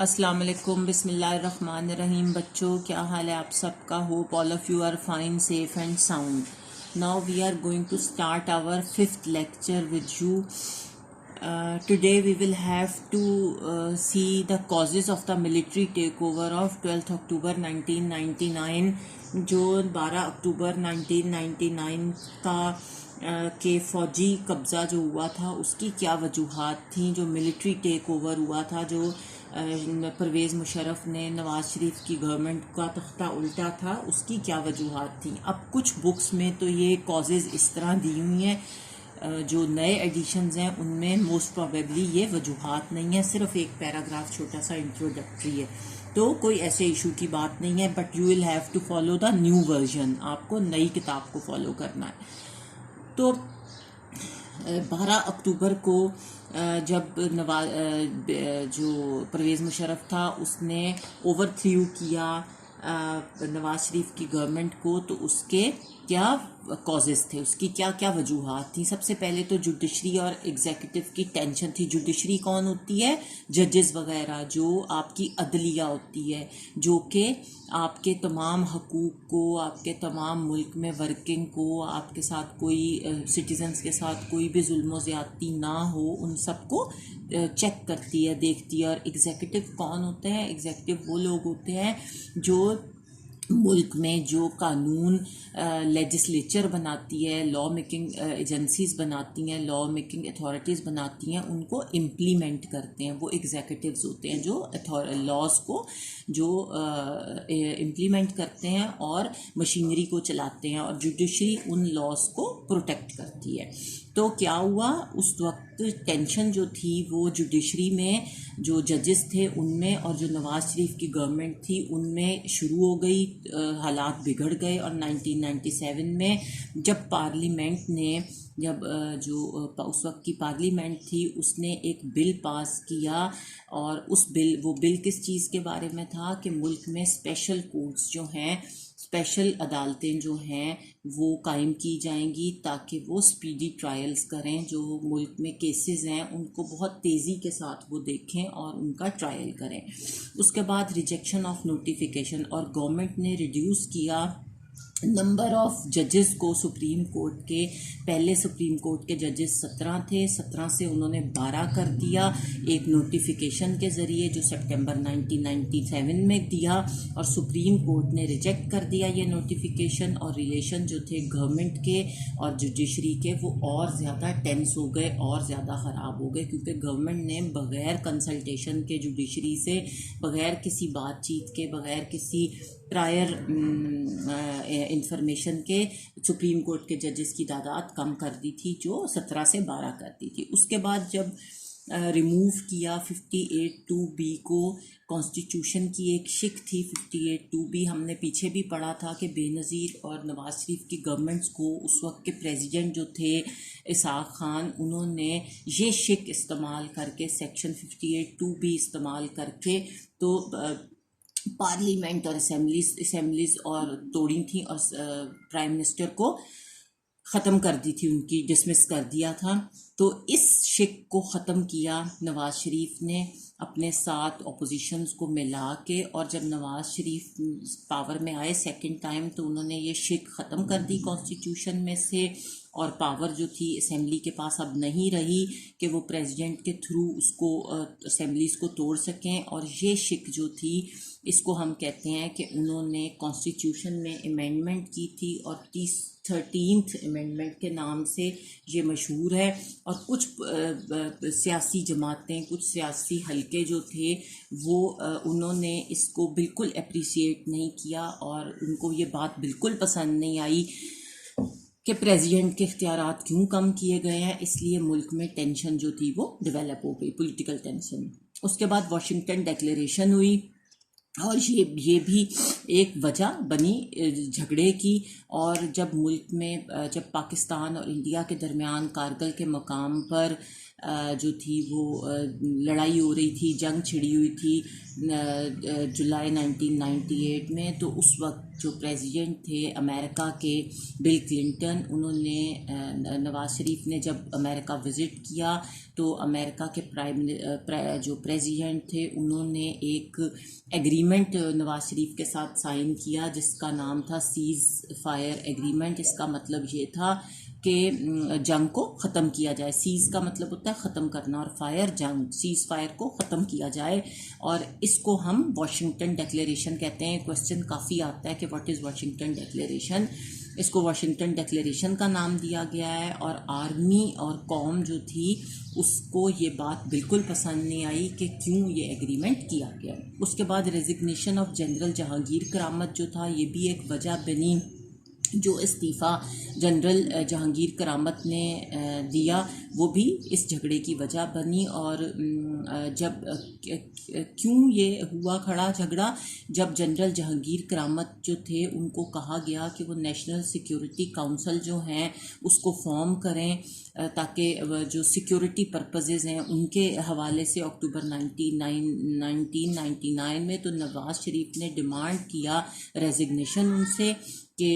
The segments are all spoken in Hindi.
अस्सलाम वालेकुम, बिस्मिल्लाहिर्रहमानिर्रहीम। बच्चों, क्या हाल है आप सबका? Hope all of you are fine, safe and sound. Now we are going to start our fifth lecture with you. Today we will have to see the causes of the military takeover of 12th October 1999. जो 12 अक्टूबर 1999 का के फौजी कब्ज़ा जो हुआ था उसकी क्या वजूहात थी. जो मिलिट्री टेक ओवर हुआ था, जो परवेज़ मुशर्रफ ने नवाज़ शरीफ की गवर्नमेंट का तख्ता उल्टा था, उसकी क्या वजूहात थी. अब कुछ बुक्स में तो ये कॉजेज़ इस तरह दी हुई हैं, जो नए एडिशंस हैं उनमें मोस्ट प्रोबेबली ये वजूहात नहीं है, सिर्फ एक पैराग्राफ छोटा सा इंट्रोडक्टरी है, तो कोई ऐसे इशू की बात नहीं है. But you will have to follow the new version, आपको नई किताब को फॉलो करना है. तो 12 अक्टूबर को जब जो परवेज़ मुशर्रफ था उसने ओवरथ्रू किया नवाज शरीफ की गवर्नमेंट को, तो उसके क्या कॉजेज़ थे, उसकी क्या क्या वजूहात थी. सबसे पहले तो जुडिशरी और एग्जीक्यूटिव की टेंशन थी. जुडिशरी कौन होती है? जजेस वगैरह, जो आपकी अदलिया होती है, जो कि आपके तमाम हकूक़ को, आपके तमाम मुल्क में वर्किंग को, आपके साथ कोई सिटीजन्स के साथ कोई भी जुल्म ज़्यादती ना हो, उन सबको चेक करती है, देखती है. और एग्जीक्यूटिव कौन होते हैं? एग्जीक्यूटिव वो लोग होते हैं जो मुल्क में जो कानून लेजिस्लेचर बनाती है, लॉ मेकिंग एजेंसीज़ बनाती हैं, लॉ मेकिंग अथॉरिटीज़ बनाती हैं, उनको इम्प्लीमेंट करते हैं. वो एग्जीक्यूटिव्स होते हैं जो लॉज को जो इम्प्लीमेंट करते हैं और मशीनरी को चलाते हैं, और जुडिशरी उन लॉज को प्रोटेक्ट करती है. तो क्या हुआ उस वक्त, टेंशन जो थी वो जुडिशरी में जो जजेस थे उनमें, और जो नवाज़ शरीफ की गवर्नमेंट थी उनमें शुरू हो गई. हालात बिगड़ गए, और 1997 में जब पार्लियामेंट ने जो उस वक्त की पार्लियामेंट थी उसने एक बिल पास किया, और वो बिल किस चीज़ के बारे में था कि मुल्क में स्पेशल कोर्ट्स जो हैं, स्पेशल अदालतें जो हैं वो कायम की जाएंगी, ताकि वो स्पीडी ट्रायल्स करें. जो मुल्क में केसेस हैं उनको बहुत तेज़ी के साथ वो देखें और उनका ट्रायल करें. उसके बाद रिजेक्शन ऑफ नोटिफिकेशन, और गवर्नमेंट ने रिड्यूस किया नंबर ऑफ जजेस को. सुप्रीम कोर्ट के पहले सुप्रीम कोर्ट के जजेस 17 थे, 17 से उन्होंने 12 कर दिया एक नोटिफिकेशन के ज़रिए जो सितंबर 1997 में दिया, और सुप्रीम कोर्ट ने रिजेक्ट कर दिया ये नोटिफिकेशन. और रिलेशन जो थे गवर्नमेंट के और जुडिशरी के वो और ज़्यादा टेंस हो गए और ज़्यादा ख़राब हो गए, क्योंकि गवर्नमेंट ने बग़ैर कंसल्टेशन के जुडिशरी से, बग़ैर किसी बातचीत के, बग़ैर किसी प्रायर इंफॉर्मेशन के सुप्रीम कोर्ट के जजेस की तादाद कम कर दी थी, जो 17 से 12 कर दी थी. उसके बाद जब रिमूव किया 58(2)B को, कॉन्स्टिट्यूशन की एक शिक थी 58(2)B. हमने पीछे भी पढ़ा था कि बेनज़ीर और नवाज़ शरीफ की गवर्नमेंट्स को उस वक्त के प्रेसिडेंट जो थे इसाक खान, उन्होंने ये शिक इस्तेमाल करके, सेक्शन 58(2)B इस्तेमाल करके तो पार्लियामेंट और असेंबलीज और तोड़ी थी, और प्राइम मिनिस्टर को ख़त्म कर दी थी, उनकी डिसमिस कर दिया था. तो इस शिक को ख़त्म किया नवाज़ शरीफ ने अपने साथ अपोजिशंस को मिला के, और जब नवाज़ शरीफ पावर में आए सेकंड टाइम तो उन्होंने ये शिक ख़त्म कर दी कॉन्स्टिट्यूशन में से, और पावर जो थी असेंबली के पास अब नहीं रही कि वो प्रेसिडेंट के थ्रू उसको असेंबलीज़ को तोड़ सकें. और ये शिक जो थी इसको हम कहते हैं कि उन्होंने कॉन्स्टिट्यूशन में अमेंडमेंट की थी, और 13th अमेंडमेंट के नाम से ये मशहूर है. और कुछ सियासी जमातें, कुछ सियासी हलके जो थे वो उन्होंने इसको बिल्कुल अप्रिशिएट नहीं किया, और उनको ये बात बिल्कुल पसंद नहीं आई कि प्रेसिडेंट के इख्तियारात क्यों कम किए गए हैं. इसलिए मुल्क में टेंशन जो थी वो डेवलप हो गई, पॉलिटिकल टेंशन. उसके बाद वाशिंगटन डिक्लेरेशन हुई, और ये भी एक वजह बनी झगड़े की. और जब मुल्क में, जब पाकिस्तान और इंडिया के दरमियान कारगिल के मकाम पर जो थी वो लड़ाई हो रही थी, जंग छिड़ी हुई थी जुलाई 1998 में। तो उस वक्त जो प्रेसिडेंट थे अमेरिका के, बिल क्लिंटन, उन्होंने नवाज शरीफ ने जब अमेरिका विज़िट किया तो अमेरिका के जो प्रेसिडेंट थे उन्होंने एक एग्रीमेंट नवाज शरीफ के साथ साइन किया जिसका नाम था सीज़ फायर एग्रीमेंट। इसका मतलब ये था कि जंग को ख़त्म किया जाए। सीज़ का मतलब होता है ख़त्म करना और फायर जंग, सीज़ फायर को ख़त्म किया जाए। और इसको हम वाशिंगटन डिक्लेरेशन कहते हैं। क्वेश्चन काफ़ी आता है कि व्हाट इज़ वाशिंगटन डिक्लेरेशन। इसको वाशिंगटन डिक्लेरेशन का नाम दिया गया है। और आर्मी और कौम जो थी उसको ये बात बिल्कुल पसंद नहीं आई कि क्यों ये एग्रीमेंट किया गया। उसके बाद रेजिग्नेशन ऑफ जनरल जहांगीर करामत जो था, ये भी एक वजह बनी। जो इस्तीफ़ा जनरल जहांगीर करामत ने दिया वो भी इस झगड़े की वजह बनी। और जब क्यों ये हुआ खड़ा झगड़ा, जब जनरल जहांगीर करामत जो थे उनको कहा गया कि वो नेशनल सिक्योरिटी काउंसिल जो हैं उसको फॉर्म करें ताकि जो सिक्योरिटी पर्पसेस हैं उनके हवाले से। अक्टूबर 1999 में तो नवाज शरीफ ने डिमांड किया रेजिग्नेशन उनसे कि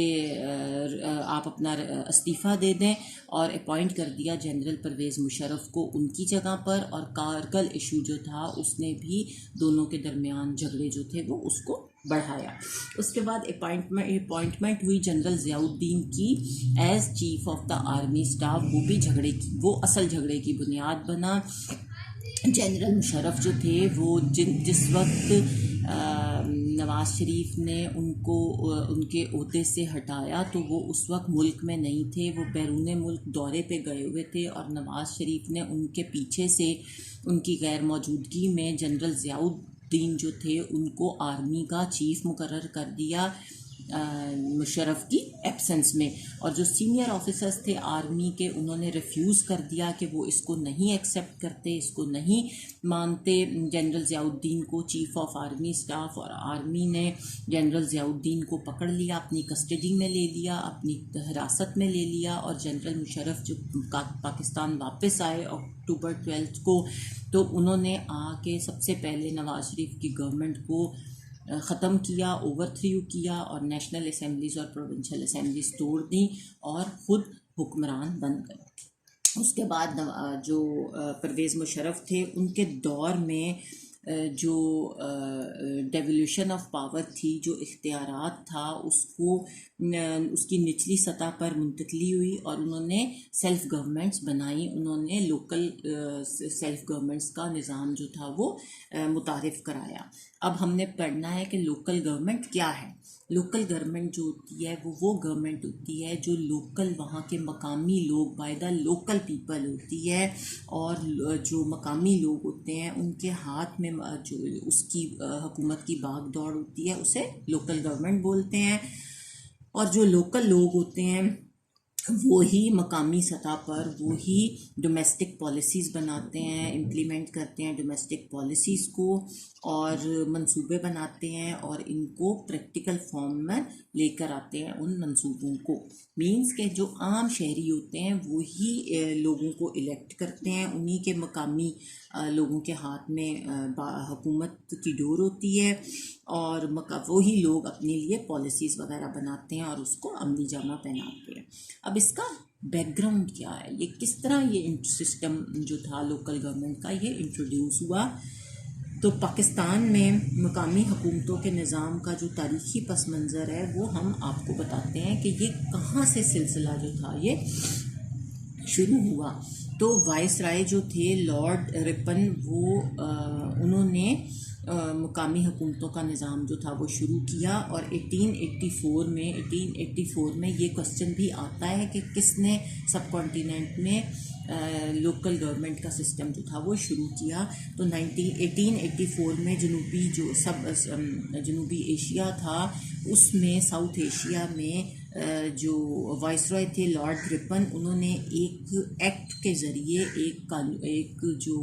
आप अपना इस्तीफ़ा दे दें, और अपॉइंट कर दिया जनरल परवेज़ मुशर्रफ को उनकी जगह पर। और कारगिल इशू जो था उसने भी दोनों के दरमियान झगड़े जो थे वो उसको बढ़ाया। उसके बाद अपॉइंटमेंट हुई जनरल ज़ियाउद्दीन की as chief of the army staff. वो भी झगड़े की, वो असल झगड़े की बुनियाद बना। जनरल मुशर्रफ जो थे वो जिस वक्त नवाज शरीफ ने उनको उनके ओहदे से हटाया तो वो उस वक्त मुल्क में नहीं थे, वो बैरून मुल्क दौरे पे गए हुए थे। और नवाज शरीफ ने उनके पीछे से उनकी गैर मौजूदगी में जनरल ज़ियाउद्दीन जो थे उनको आर्मी का चीफ मुकर्रर कर दिया मुशर्रफ की एब्सेंस में। और जो सीनियर ऑफिसर्स थे आर्मी के उन्होंने रिफ्यूज़ कर दिया कि वो इसको नहीं एक्सेप्ट करते, इसको नहीं मानते जनरल ज़ियाउद्दीन को चीफ ऑफ आर्मी स्टाफ। और आर्मी ने जनरल ज़ियाउद्दीन को पकड़ लिया, अपनी कस्टडी में ले लिया, अपनी हिरासत में ले लिया। और जनरल मुशर्रफ जो पाकिस्तान वापस आए अक्टूबर 12 को, तो उन्होंने आके सबसे पहले नवाज शरीफ की गवर्नमेंट को ख़त्म किया, ओवरथ्रू किया और नेशनल असम्बलीज़ और प्रोविंशियल असम्बलीज़ तोड़ दी और ख़ुद हुक्मरान बन गए। उसके बाद जो परवेज़ मुशर्रफ थे उनके दौर में जो डेवोल्यूशन ऑफ पावर थी, जो इख्तियारात था उसको उसकी निचली सतह पर मुंतकली हुई और उन्होंने सेल्फ़ गवर्नमेंट्स बनाई। उन्होंने लोकल सेल्फ़ गवर्नमेंट्स का निज़ाम जो था वो मुतारिफ़ कराया। अब हमने पढ़ना है कि लोकल गवर्नमेंट क्या है। लोकल गवर्नमेंट जो होती है वो गवर्नमेंट होती है जो लोकल, वहाँ के मकामी लोग, बाय द लोकल पीपल होती है। और जो मकामी लोग होते हैं उनके हाथ में जो उसकी हुकूमत की भाग दौड़ होती है उसे लोकल गवर्नमेंट बोलते हैं। और जो लोकल लोग होते हैं वो ही मकामी सतह पर वो ही डोमेस्टिक पॉलिसीज़ बनाते हैं, इम्प्लीमेंट करते हैं डोमेस्टिक पॉलिसीज़ को और मंसूबे बनाते हैं और इनको प्रैक्टिकल फॉर्म में लेकर आते हैं उन मंसूबों को। मींस के जो आम शहरी होते हैं वो ही लोगों को इलेक्ट करते हैं, उन्हीं के मकामी लोगों के हाथ में हुकूमत की डोर होती है और वही लोग अपने लिए पॉलिसीज़ वगैरह बनाते हैं और उसको अमली जामा पहनाते हैं। अब इसका बैकग्राउंड क्या है, ये किस तरह ये सिस्टम जो था लोकल गवर्नमेंट का ये इंट्रोड्यूस हुआ। तो पाकिस्तान में मकामी हुकूमतों के निज़ाम का जो तारीख़ी पस मंज़र है वो हम आपको बताते हैं कि ये कहाँ से सिलसिला जो था ये शुरू हुआ। तो वाइसराय जो थे लॉर्ड रिपन, वो उन्होंने मकामी हुकूमतों का निज़ाम जो था वो शुरू किया। और 1884 में ये क्वेश्चन भी आता है कि किसने सब कॉन्टिनेंट में लोकल गवर्नमेंट का सिस्टम जो था वो शुरू किया। तो 1884 में जनूबी एशिया था, उसमें साउथ एशिया में जो वाइसरॉय थे लॉर्ड रिपन, उन्होंने एक एक्ट के ज़रिए एक जो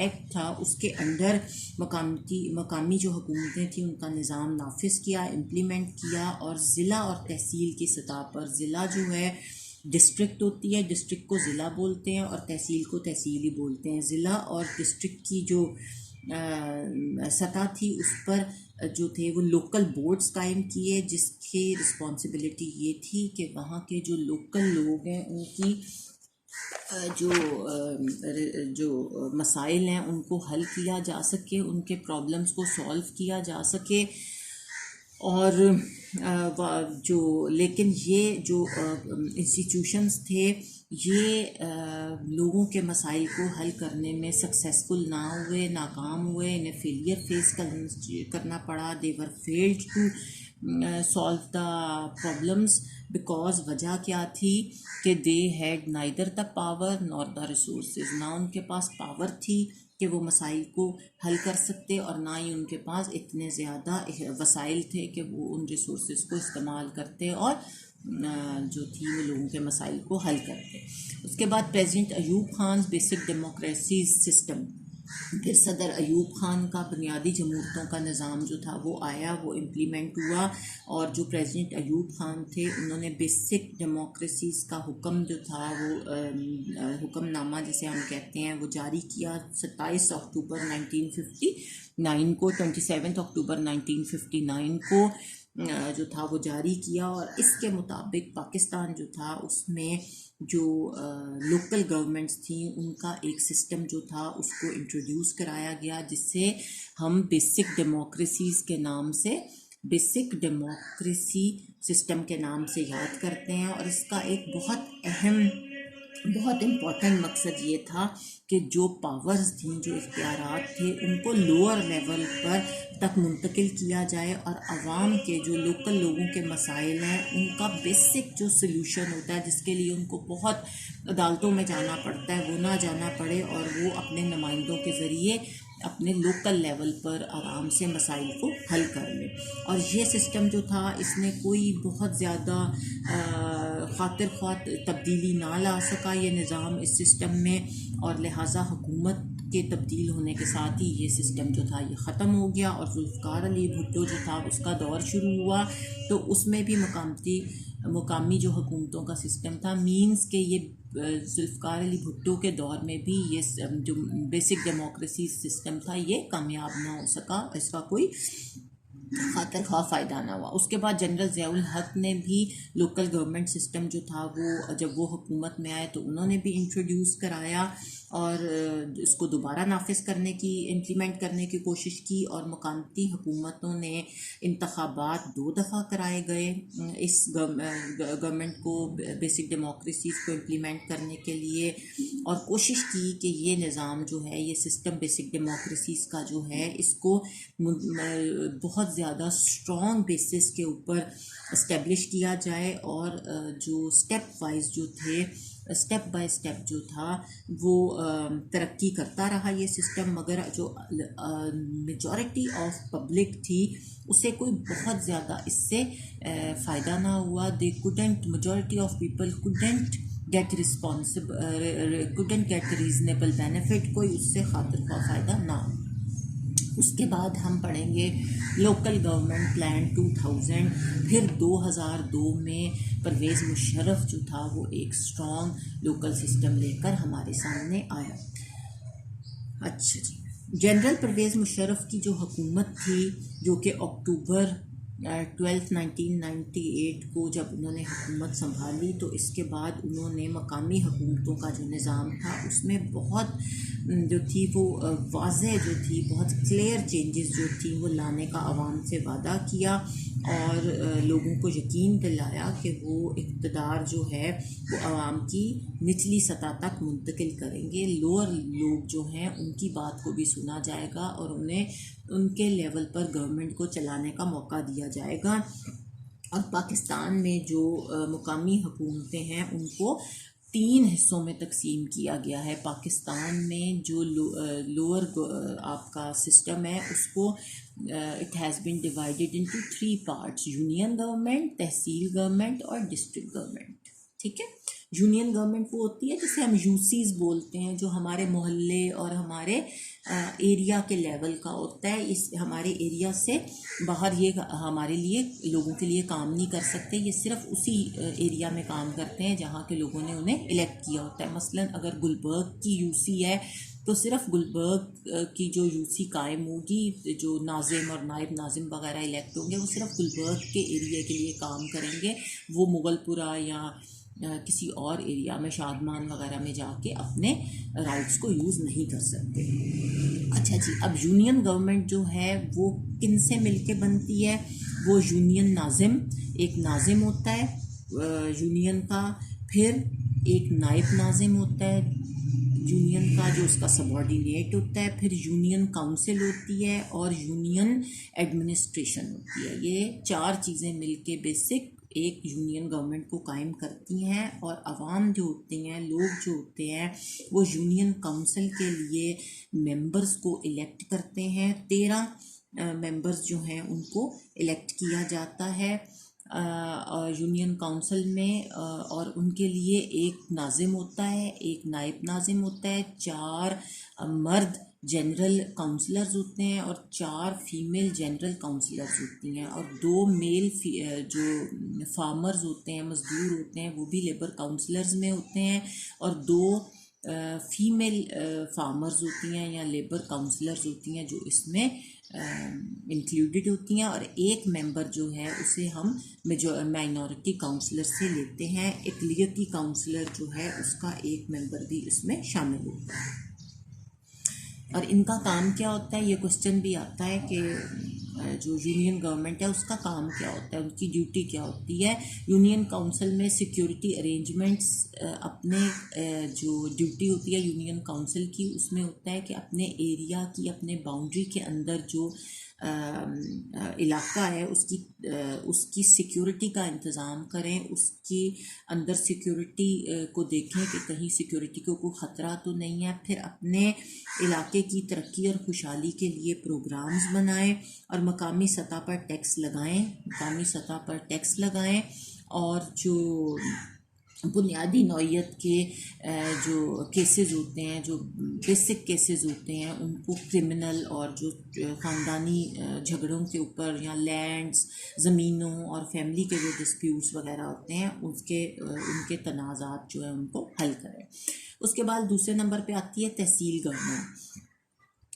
एक्ट था उसके अंडर मकामी जो हुकूमतें थी उनका निज़ाम नाफिज किया, इम्प्लीमेंट किया। और ज़िला और तहसील की सतह पर, ज़िला जो है डिस्ट्रिक्ट होती है, डिस्ट्रिक्ट को ज़िला बोलते हैं और तहसील को तहसील ही बोलते हैं। ज़िला और डिस्ट्रिक्ट की जो सतह थी उस पर जो थे वो लोकल बोर्ड्स कायम किए, जिसकी रिस्पॉन्सिबिलिटी ये थी कि वहाँ के जो लोकल लोग हैं उनकी जो मसाइल हैं उनको हल किया जा सके, उनके प्रॉब्लम्स को सॉल्व किया जा सके। और जो लेकिन ये जो इंस्टीट्यूशंस थे ये लोगों के मसाइल को हल करने में सक्सेसफुल ना हुए, नाकाम हुए, इन्हें फेलियर फेस करना पड़ा। They were failed to solve the problems because वजह क्या थी कि they had neither the power nor the resources. ना उनके पास पावर थी कि वो मसाइल को हल कर सकते और ना ही उनके पास इतने ज़्यादा वसाइल थे कि वो उन रिसोर्सेज को इस्तेमाल करते और जो थी वो लोगों के मसाइल को हल करते। उसके बाद president Ayub Khan basic democracy system, फिर सदर अयूब खान का बुनियादी जमहूरतों का निज़ाम जो था वो आया, वो इम्प्लीमेंट हुआ। और जो प्रेसिडेंट अयूब खान थे उन्होंने बेसिक डेमोक्रेसीज़ का हुक्म जो था वो हुक्मनामा जिसे हम कहते हैं वो जारी किया 27 अक्टूबर 1959 को, 27 अक्टूबर 1959 को जो था वो जारी किया। और इसके मुताबिक पाकिस्तान जो था उसमें जो लोकल गवर्नमेंट्स थी उनका एक सिस्टम जो था उसको इंट्रोड्यूस कराया गया, जिससे हम बेसिक डेमोक्रेसीज़ के नाम से, बेसिक डेमोक्रेसी सिस्टम के नाम से याद करते हैं। और इसका एक बहुत अहम, बहुत इम्पॉर्टेंट मकसद ये था कि जो पावर्स थी, जो इख्तियारात थे, उनको लोअर लेवल पर तक मुंतकिल किया जाए और आवाम के जो लोकल लोगों के मसाइल हैं उनका बेसिक जो सल्यूशन होता है, जिसके लिए उनको बहुत अदालतों में जाना पड़ता है, वो ना जाना पड़े और वो अपने नुमाइंदों के ज़रिए अपने लोकल लेवल पर आराम से मसाइल को हल कर ले। और ये सिस्टम जो था इसने कोई बहुत ज़्यादा खातिर ख्वाह तब्दीली ना ला सका ये निज़ाम इस सिस्टम में, और लिहाजा हुकूमत के तब्दील होने के साथ ही ये सिस्टम जो था ये ख़त्म हो गया और जुल्फ़िकार अली भुट्टो जो था उसका दौर शुरू हुआ। तो उसमें भी मुकामी जो हुकूमतों का सिस्टम था, मींस के ये जुल्फ़िकार अली भुट्टो के दौर में भी ये जो बेसिक डेमोक्रेसी सिस्टम था ये कामयाब ना हो सका, इसका कोई खातिर ख्वाह फ़ायदा ना हुआ। उसके बाद जनरल ज़ियाउल हक ने भी लोकल गवर्नमेंट सिस्टम जो था वो जब वो हुकूमत में आए तो उन्होंने भी इंट्रोड्यूस कराया और इसको दोबारा नाफिज करने की, इम्प्लीमेंट करने की कोशिश की। और मुकामी हुकूमतों ने इंतखाबात 2 दफ़ा कराए गए इस गवर्नमेंट को बेसिक डेमोक्रेसीज़ को इम्प्लीमेंट करने के लिए, और कोशिश की कि ये निज़ाम जो है, ये सिस्टम बेसिक डेमोक्रेसीज़ का जो है इसको बहुत ज़्यादा स्ट्रॉन्ग बेसिस के ऊपर इस्टेब्लिश किया जाए। और जो स्टेप वाइज जो थे, स्टेप बाय स्टेप जो था वो तरक्की करता रहा ये सिस्टम, मगर जो मेजॉरिटी ऑफ पब्लिक थी उसे कोई बहुत ज़्यादा इससे फ़ायदा ना हुआ। They couldn't, majority of people couldn't get reasonable benefit, कोई उससे खातिर का फ़ायदा ना हो। उसके बाद हम पढ़ेंगे लोकल गवर्नमेंट प्लान 2000। फिर 2002 में परवेज़ मुशर्रफ जो था वो एक स्ट्रॉन्ग लोकल सिस्टम लेकर हमारे सामने आया। अच्छा जी, जनरल परवेज़ मुशर्रफ की जो हुकूमत थी, जो कि अक्टूबर 12 1998 को जब उन्होंने हुकूमत संभाली, तो इसके बाद उन्होंने मकामी हुकूमतों का जो निज़ाम था उसमें बहुत जो थी वो वाज़ेह जो थी, बहुत क्लियर चेंजेस जो थी वो लाने का आवाम से वादा किया और लोगों को यकीन दिलाया कि वो इक़्तिदार जो है वो आवाम की निचली सतह तक मुंतकिल करेंगे। लोअर लोग जो हैं उनकी बात को भी सुना जाएगा और उन्हें उनके लेवल पर गवर्नमेंट को चलाने का मौका दिया जाएगा। और पाकिस्तान में जो मुकामी हुकूमतें हैं उनको 3 हिस्सों में तकसीम किया गया है। पाकिस्तान में जो लोअर आपका सिस्टम है उसको it has been divided into 3 parts: union government, tehsil government और डिस्ट्रिक्ट गवर्नमेंट। ठीक है। यूनियन गवर्नमेंट वो होती है जिसे हम यूसीज बोलते हैं, जो हमारे मोहल्ले और हमारे एरिया के लेवल का होता है। इस हमारे एरिया से बाहर ये हमारे लिए लोगों के लिए काम नहीं कर सकते, ये सिर्फ उसी एरिया में काम करते हैं जहाँ के लोगों ने उन्हें इलेक्ट किया होता है। मसलन अगर गुलबर्ग की यूसी है तो सिर्फ गुलबर्ग की जो यूसी कायम होगी, जो नाजिम और नायब नाजिम वगैरह इलेक्ट होंगे वो सिर्फ गुलबर्ग के एरिया के लिए काम करेंगे। वो मुगलपुरा या किसी और एरिया में शादमान वगैरह में जाके अपने राइट्स को यूज़ नहीं कर सकते। अच्छा जी, अब यूनियन गवर्नमेंट जो है वो किन से मिलके बनती है? वो यूनियन नाजिम, एक नाजिम होता है यूनियन का, फिर एक नायब नाजिम होता है यूनियन का जो उसका सबॉर्डिनेट होता है, फिर यूनियन काउंसिल होती है और यूनियन एडमिनिस्ट्रेशन होती है। ये चार चीज़ें मिलके बेसिक एक यूनियन गवर्नमेंट को कायम करती हैं। और आवाम जो होते हैं, लोग जो होते हैं, वो यूनियन काउंसिल के लिए मेंबर्स को इलेक्ट करते हैं। 13 मेंबर्स जो हैं उनको इलेक्ट किया जाता है यूनियन काउंसिल में, और उनके लिए एक नाजिम होता है, एक नायब नाजिम होता है, 4 मर्द जनरल काउंसलर्स होते हैं और 4 फीमेल जनरल काउंसलर्स होती हैं, और 2 मेल जो फार्मर्स होते हैं, मजदूर होते हैं, वो भी लेबर काउंसलर्स में होते हैं, और 2 फीमेल फार्मर्स होती हैं या लेबर काउंसलर्स होती हैं जो इसमें इंक्लूडेड होती हैं, और एक मेंबर जो है उसे हम माइनॉरिटी काउंसलर से लेते हैं। इकलियती काउंसलर जो है उसका एक मेंबर भी इसमें शामिल होता है। और इनका काम क्या होता है, ये क्वेश्चन भी आता है कि जो यूनियन गवर्नमेंट है उसका काम क्या होता है, उनकी ड्यूटी क्या होती है। यूनियन काउंसिल में सिक्योरिटी अरेंजमेंट्स अपने जो ड्यूटी होती है यूनियन काउंसिल की, उसमें होता है कि अपने एरिया की, अपने बाउंड्री के अंदर जो इलाका है उसकी सिक्योरिटी का इंतज़ाम करें, उसकी अंदर सिक्योरिटी को देखें कि कहीं सिक्योरिटी को कोई ख़तरा तो नहीं है। फिर अपने इलाके की तरक्की और खुशहाली के लिए प्रोग्राम्स बनाएं और मकामी सतह पर टैक्स लगाएं और जो बुनियादी नौइयत के जो केसेस होते हैं, जो बेसिक केसेस होते हैं, उनको क्रिमिनल और जो ख़ानदानी झगड़ों के ऊपर या लैंड्स, ज़मीनों और फैमिली के जो डिस्प्यूट्स वगैरह होते हैं उनके तनाज़ात जो है उनको हल करें। उसके बाद दूसरे नंबर पे आती है तहसील गवर्नमेंट।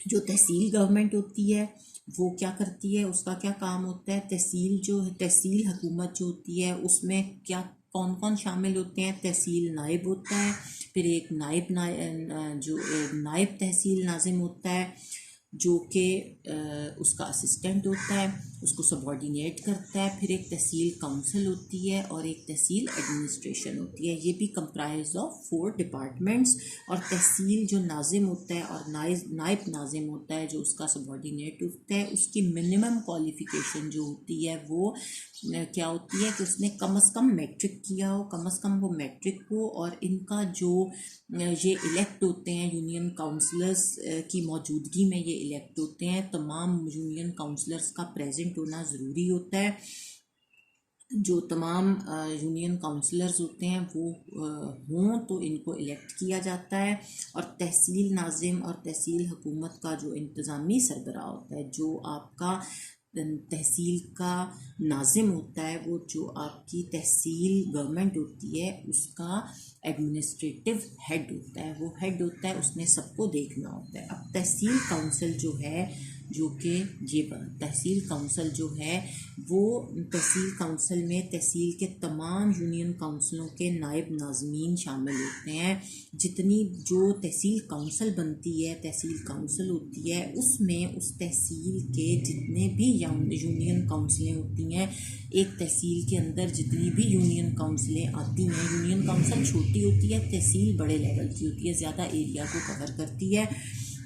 जो तहसील गवर्नमेंट होती है वो क्या करती है, उसका क्या काम होता है? तहसील हुकूमत जो होती है उसमें क्या कौन कौन शामिल होते हैं? तहसील नायब होता है, फिर एक नायब तहसील नाजिम होता है जो कि उसका असिस्टेंट होता है, उसको सबॉर्डिनेट करता है, फिर एक तहसील काउंसिल होती है और एक तहसील एडमिनिस्ट्रेशन होती है। ये भी कंप्राइज ऑफ 4 डिपार्टमेंट्स। और तहसील जो नाजिम होता है और नायब नाजिम होता है जो उसका सबॉर्डिनेट होता है, उसकी मिनिमम क्वालिफ़िकेशन जो होती है वो क्या होती है कि उसने कम से कम मैट्रिक किया हो, कम से कम वो मैट्रिक हो। और इनका जो ये इलेक्ट होते हैं यूनियन काउंसलर्स की मौजूदगी में ये इलेक्ट होते हैं। तमाम यूनियन काउंसलर्स का प्रेजेंट होना ज़रूरी होता है। जो तमाम यूनियन काउंसलर्स होते हैं वो हों तो इनको इलेक्ट किया जाता है। और तहसील नाजिम और तहसील हुकूमत का जो इंतज़ामी सरबराह होता है, जो आपका तहसील का नाजिम होता है, वो जो आपकी तहसील गवर्नमेंट होती है उसका एडमिनिस्ट्रेटिव हेड होता है, वो हेड होता है, उसने सबको देखना होता है। अब तहसील काउंसिल जो है, जो कि ये तहसील काउंसिल जो है वो तहसील काउंसिल में तहसील के तमाम यूनियन काउंसिलों के नायब नाज़मीन शामिल होते हैं। जितनी जो तहसील काउंसिल बनती है, तहसील काउंसिल होती है, उसमें उस तहसील के जितने भी यूनियन काउंसिलें होती हैं, एक तहसील के अंदर जितनी भी यूनियन काउंसिलें आती हैं, यूनियन काउंसिल छोटी होती है, तहसील बड़े लेवल की होती है, ज़्यादा एरिया को कवर करती है।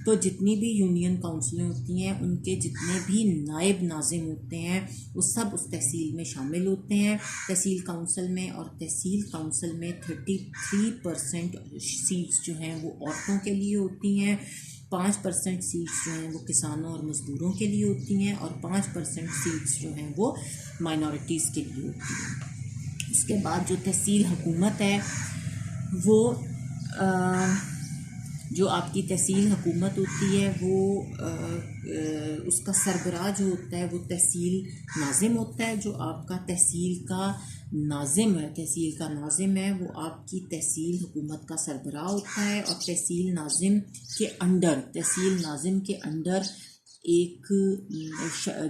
तो जितनी भी यूनियन काउंसिलें होती हैं उनके जितने भी नायब नाजिम होते हैं वो सब उस तहसील में शामिल होते हैं तहसील काउंसिल में। और तहसील काउंसिल में 33% सीट्स जो हैं वो औरतों के लिए होती हैं, 5% सीट्स जो हैं वो किसानों और मज़दूरों के लिए होती हैं, और 5% सीट्स जो हैं वो माइनॉरिटीज़ के लिए होती हैं। उसके बाद जो तहसील हुकूमत है वो जो आपकी तहसील हुकूमत होती है वो उसका सरबराह जो होता है वो तहसील नाज़िम होता है। जो आपका तहसील का नाज़िम है, तहसील का नाज़िम है, वो आपकी तहसील हुकूमत का सरबराह होता है। और तहसील नाज़िम के अंडर, तहसील नाज़िम के अंडर एक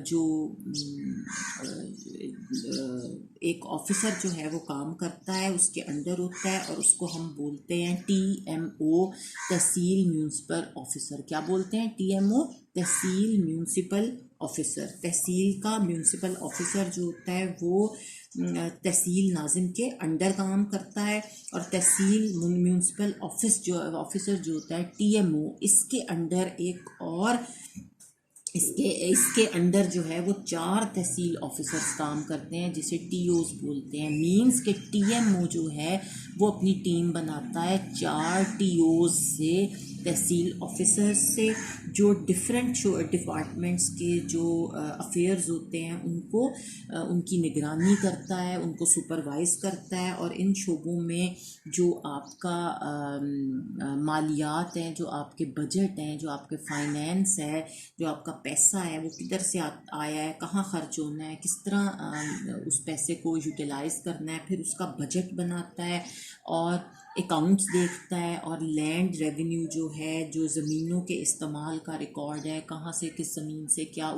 जो एक ऑफिसर जो है वो काम करता है, उसके अंडर होता है, और उसको हम बोलते हैं TMO, तहसील म्यूनसिपल ऑफिसर। क्या बोलते हैं? TMO, तहसील म्यूनसिपल ऑफिसर। तहसील का म्यूनसिपल ऑफिसर जो होता है वो तहसील नाज़िम के अंडर काम करता है। और तहसील म्यूनसिपल ऑफिसर जो होता है TMO, इसके अंडर एक और इसके अंडर जो है वो 4 तहसील ऑफिसर्स काम करते हैं, जिसे TOs बोलते हैं। मींस के TMO जो है वो अपनी टीम बनाता है 4 TOs से, तहसील ऑफिसर्स से, जो डिफरेंट डिपार्टमेंट्स के जो अफेयर्स होते हैं उनको उनकी निगरानी करता है, उनको सुपरवाइज करता है। और इन शोबों में जो आपका मालियात हैं, जो आपके बजट हैं, जो आपके फाइनेंस है, जो आपका पैसा है वो किधर से आया है, कहाँ खर्च होना है, किस तरह उस पैसे को यूटिलाइज करना है, फिर उसका बजट बनाता है और अकाउंट्स देखता है। और लैंड रेवेन्यू जो है, जो ज़मीनों के इस्तेमाल का रिकॉर्ड है, कहाँ से किस ज़मीन से क्या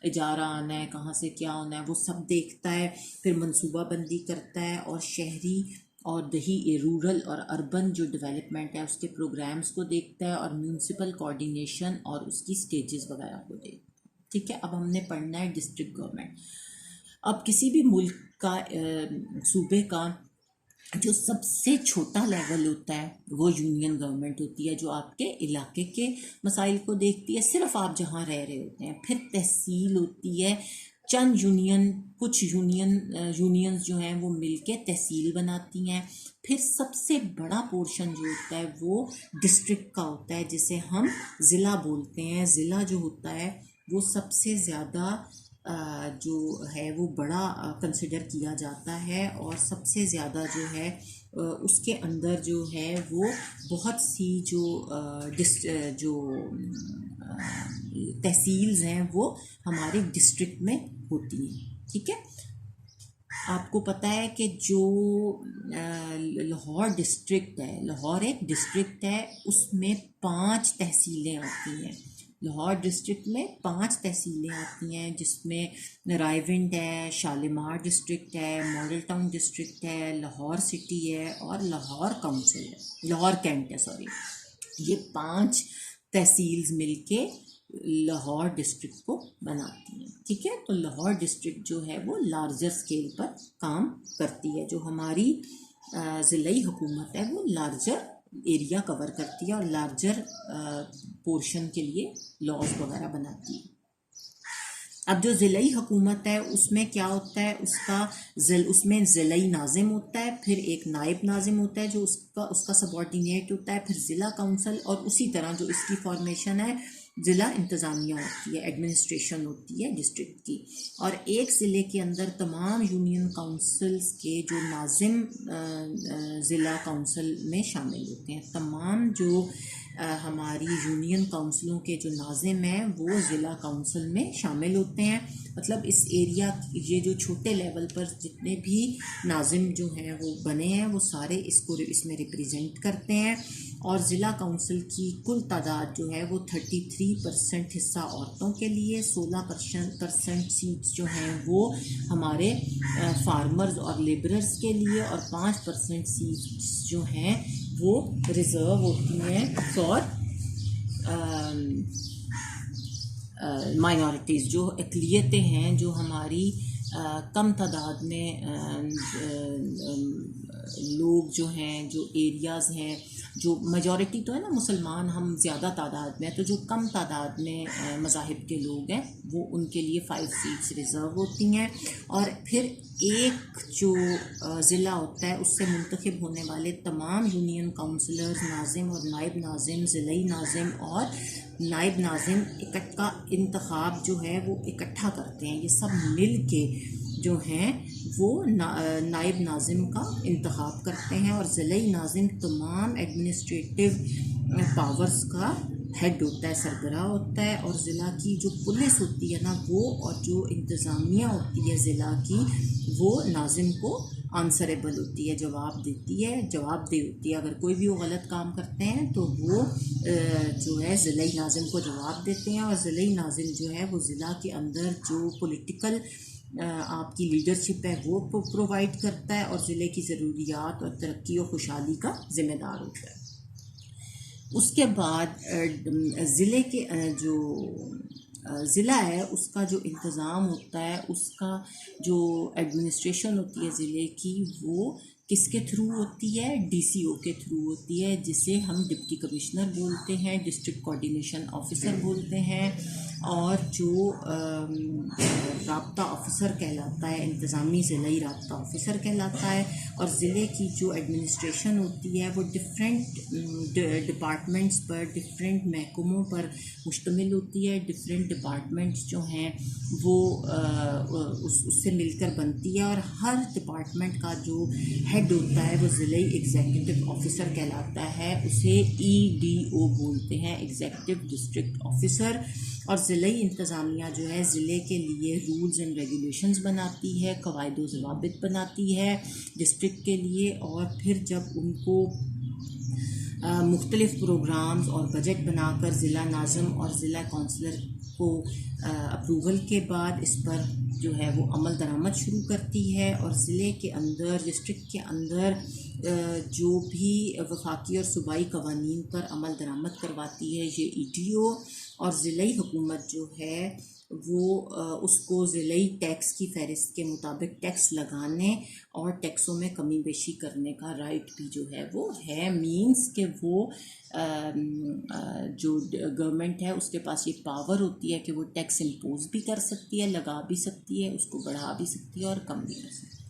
इजारा आना है, कहाँ से क्या होना है, वो सब देखता है। फिर मनसूबाबंदी करता है और शहरी और दही रूरल और अर्बन जो डेवलपमेंट है उसके प्रोग्राम्स को देखता है, और म्यूनसिपल कोऑर्डिनेशन और उसकी स्टेजेस वगैरह को देखता है। ठीक है, अब हमने पढ़ना है डिस्ट्रिक्ट गवर्नमेंट। अब किसी भी मुल्क का सूबे का जो सबसे छोटा लेवल होता है वो यूनियन गवर्नमेंट होती है, जो आपके इलाके के मसाइल को देखती है, सिर्फ आप जहाँ रह रहे होते हैं। फिर तहसील होती है, चंद कुछ यूनियंस जो हैं वो मिलके तहसील बनाती हैं। फिर सबसे बड़ा पोर्शन जो होता है वो डिस्ट्रिक्ट का होता है, जिसे हम ज़िला बोलते हैं। ज़िला जो होता है वो सबसे ज़्यादा जो है वो बड़ा कंसिडर किया जाता है, और सबसे ज़्यादा जो है उसके अंदर जो है वो बहुत सी जो तहसील्स हैं वो हमारे डिस्ट्रिक्ट में होती हैं। ठीक है, आपको पता है कि जो लाहौर डिस्ट्रिक्ट है, लाहौर एक डिस्ट्रिक्ट है, उसमें 5 तहसीलें आती हैं। लाहौर डिस्ट्रिक्ट में 5 तहसीलें आती हैं, जिसमें रायविंड है, शालीमार डिस्ट्रिक्ट है, मॉडल टाउन डिस्ट्रिक्ट है, लाहौर सिटी है और लाहौर काउंसिल है, लाहौर कैंट है, सॉरी। ये 5 तहसील्स मिलके लाहौर डिस्ट्रिक्ट को बनाती हैं। ठीक है, तो लाहौर डिस्ट्रिक्ट जो है वो लार्जर स्केल पर काम करती है। जो हमारी ज़िलाई हुकूमत है वो लार्जर एरिया कवर करती है और लार्जर पोर्शन के लिए लॉज वगैरह बनाती है। अब जो ज़िलाई हुकूमत है उसमें क्या होता है, उसमें ज़िलाई नाज़िम होता है, फिर एक नायब नाज़िम होता है जो उसका सबॉर्डिनेट होता है, फिर ज़िला काउंसिल, और उसी तरह जो इसकी फॉर्मेशन है ज़िला इंतज़ामिया होती है, एडमिनिस्ट्रेशन होती है डिस्ट्रिक्ट की। और एक ज़िले के अंदर तमाम यूनियन काउंसिल्स के जो नाज़िम ज़िला काउंसिल में शामिल होते हैं। तमाम जो हमारी यूनियन काउंसिलों के जो नाज़िम हैं वो ज़िला काउंसिल में शामिल होते हैं। मतलब इस एरिया, ये जो छोटे लेवल पर जितने भी नाज़िम जो हैं वो बने हैं वो सारे इसमें रिप्रेजेंट करते हैं। और ज़िला काउंसिल की कुल तादाद जो है वो 33% हिस्सा औरतों के लिए, 16% सीट्स जो हैं वो हमारे फार्मर्स और लेबरर्स के लिए, और 5% सीट्स जो हैं वो रिज़र्व होती हैं फॉर माइनॉरिटीज़, जो अक़लियतें हैं, जो हमारी कम तादाद में लोग जो हैं, जो एरियाज़ हैं, जो मेजॉरिटी तो है ना मुसलमान, हम ज़्यादा तादाद में, तो जो कम तादाद में मज़ाहिब के लोग हैं वो उनके लिए 5 सीट्स रिज़र्व होती हैं। और फिर एक जो ज़िला होता है उससे मुंतखब होने वाले तमाम यूनियन काउंसिलर्स, नाज़िम और नायब नाज़िम, ज़िलाई नाज़िम और नायब नाज़िम का इंतखाब जो है वो इकट्ठा करते हैं। ये सब मिल के जो हैं वो नायब नाजिम का इंतखाब करते हैं और ज़िलाई नाजिम तमाम एडमिनिस्ट्रेटिव पावर्स का हेड होता है, सरबराह होता है। और ज़िला की जो पुलिस होती है ना वो, और जो इंतज़ामिया होती है ज़िला की, वो नाजिम को आंसरेबल होती है, जवाबदेह होती है। अगर कोई भी वो गलत काम करते हैं तो वो जो है ज़िलाई नाजिम को जवाब देते हैं। और ज़िलाई नाजिम जो है वो ज़िला के अंदर जो पॉलिटिकल आपकी लीडरशिप है वो प्रोवाइड करता है और ज़िले की ज़रूरियात और तरक्की और खुशहाली का ज़िम्मेदार होता है। उसके बाद ज़िले के जो ज़िला है उसका जो इंतज़ाम होता है, उसका जो एडमिनिस्ट्रेशन होती है ज़िले की, वो किसके थ्रू होती है? डीसीओ के थ्रू होती है, जिसे हम डिप्टी कमिश्नर बोलते हैं, डिस्ट्रिक्ट कोऑर्डिनेशन ऑफिसर बोलते हैं। और जो राब्ता ऑफिसर कहलाता है, इंतज़ामी ज़िलाई राब्ता ऑफिसर कहलाता है। और ज़िले की जो एडमिनिस्ट्रेशन होती है वो डिफरेंट डिपार्टमेंट्स पर, डिफरेंट महकमों पर मुश्तमिल होती है। डिफरेंट डिपार्टमेंट्स जो हैं वो उससे मिलकर बनती है और हर डिपार्टमेंट का जो हेड होता है वो ज़िलाई एग्जीक्यूटिव ऑफिसर कहलाता है। उसे EDO बोलते हैं, एग्जीक्यूटिव डिस्ट्रिक्ट ऑफिसर। और ज़िलाई इंतज़ामिया जो है ज़िले के लिए रूल्स एंड रेगुलेशंस बनाती है, कवायद व ज़वाबित बनाती है डिस्ट्रिक्ट के लिए। और फिर जब उनको मुख्तलिफ़ प्रोग्राम्स और बजट बनाकर ज़िला नाज़िम और ज़िला कौंसलर को अप्रूवल के बाद इस पर जो है वो अमल दरामद शुरू करती है। और ज़िले के अंदर, डिस्ट्रिक्ट के अंदर जो भी वफाकी और सूबाई कवानीन पर अमल दरामद करवाती है ये EDO। और ज़िलाई हुकूमत जो है वो उसको ज़िलाई टैक्स की फ़हरिस्त के मुताबिक टैक्स लगाने और टैक्सों में कमी बेशी करने का राइट भी जो है वो है। मींस कि वो जो गवर्नमेंट है उसके पास ये पावर होती है कि वो टैक्स इम्पोज भी कर सकती है, लगा भी सकती है, उसको बढ़ा भी सकती है और कम भी कर सकती है।